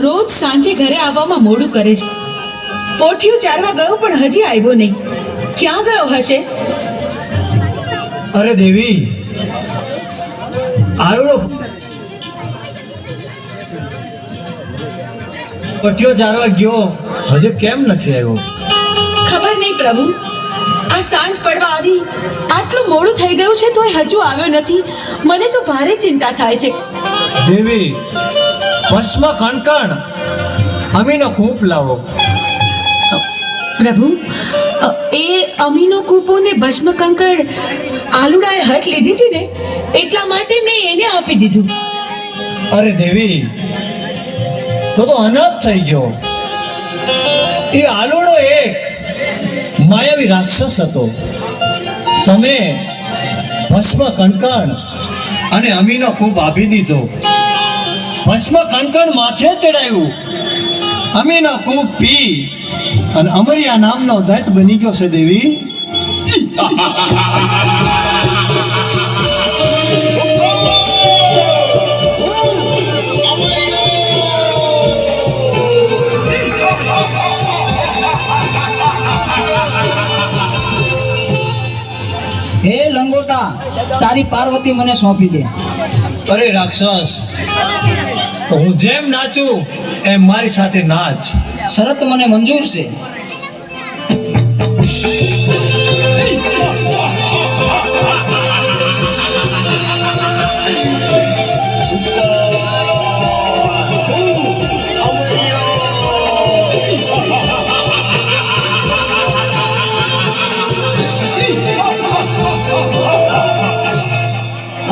રોજ સાંજે ઘરે આવવામાં મોડું કરે છે. પોઠિયું ચારવા ગયો પણ હજી આવ્યો નહીં. ક્યાં ગયો હશે? અરે દેવી, આવડો પટ્યો ચારવા ગયો, હજુ કેમ નથી આવ્યો? ખબર નહીં પ્રભુ. આ સાંજ પડવા આવી, આટલું મોડું થઈ ગયું છે તોય હજુ આવ્યો નથી. મને તો ભારે ચિંતા થાય છે. દેવી, ભસ્મ કણકણ અમીનો કૂપ લાવો. પ્રભુ, એ અમીનો કૂપો ને ભસ્મ કંકણ આલુડાએ હટ લીધી હતી ને, એટલા માટે મેં એને આપી દીધું. અરે દેવી, તો અનાથ થઈ ગયો. એ આલુડો એક માયાવી રાક્ષસ હતો. તમે ભસ્મ કણકણ અને અમીનો કૂપ આપી દીધો. ભસ્મ કણકણ માથે ચડાવ્યું, અમીનો કૂપ પી અને અમરિયા નામનો દૈત બની ગયો છે. દેવી, હે લંગોટા, તારી પાર્વતી મને સોંપી દે. અરે રાક્ષસ, તો હું જેમ નાચું એમ મારી સાથે નાચ. શરત મને મંજૂર છે.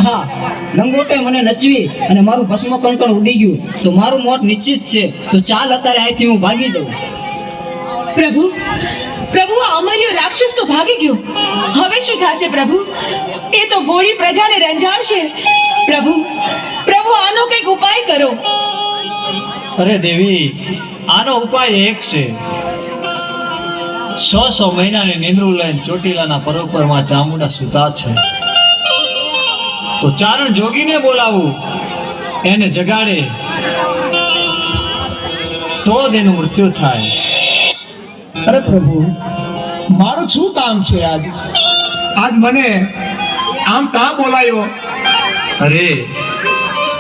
હા, લંગોટે મને નચવી અને મારું ભસ્મ કણકણ ઉડી ગયું તો મારું મોત નિશ્ચિત છે. તો ચાલ અત્યારે અહીંથી હું ભાગી જાઉં. પ્રભુ, પ્રભુ, આ અમર્યો રાક્ષસ તો ભાગી ગયો. હવે શું થશે પ્રભુ? એ તો ભોળી પ્રજાને રંજાડશે. પ્રભુ, પ્રભુ, આનો કંઈક ઉપાય કરો. અરે દેવી, આનો ઉપાય એક છે. 100 મહિનાની નિંદ્રું લઈને ચોટીલાના પરોપરમાં ચામુંડા સૂતા છે. તો ચારણ જોગીને બોલાવું, એને જગાડે તો તેનું મૃત્યુ થાય. અરે પ્રભુ, મારું શું કામ છે આજ? આજ મને આમ કાં બોલાયો? અરે,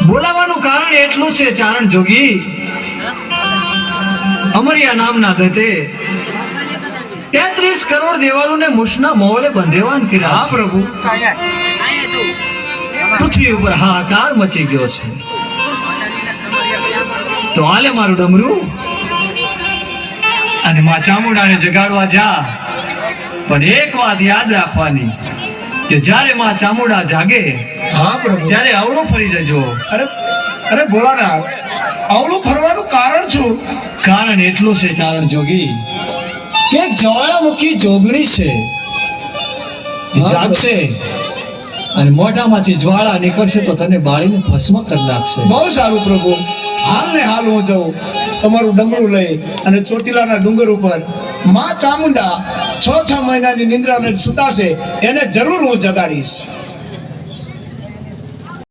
બોલાવાનું કારણ એટલું છે ચારણ જોગી, અમરિયા નામના દતે 33 કરોડ દેવાળોને મુશના મોવડે બંધેવાન કર્યા. હા પ્રભુ, પૃથ્વી ઉપર હાહાકાર મચી ગયો છે. તો હાલે મારું ડમરું અને માં ચામુંડાને જગાડવા જા. પણ એક વાત યાદ રાખવાની કે જ્યારે માં ચામુંડા જાગે હા પ્રભુ. ત્યારે અવળો ફરી જજો. અરે ભોળાનાથ, આવડું ફરવાનું કારણ શું? કારણ એટલું છે ચારણ જોગી કે જ્વાળામુખી જોગણી છે. એ જાગશે અને મોઢામાંથી જ્વાળા નીકળશે તો તને બાળીને ભસ્મ કરી નાખશે. બહુ સારું પ્રભુ. હાલ ને હાલ હું જાઉં તમારું ડમરું લઈ અને ચોટીલાના ડુંગર ઉપર માં ચામુંડા 6 મહિનાની નિંદ્રાને સુતાશે, એને જરૂર હું જગાડીશ.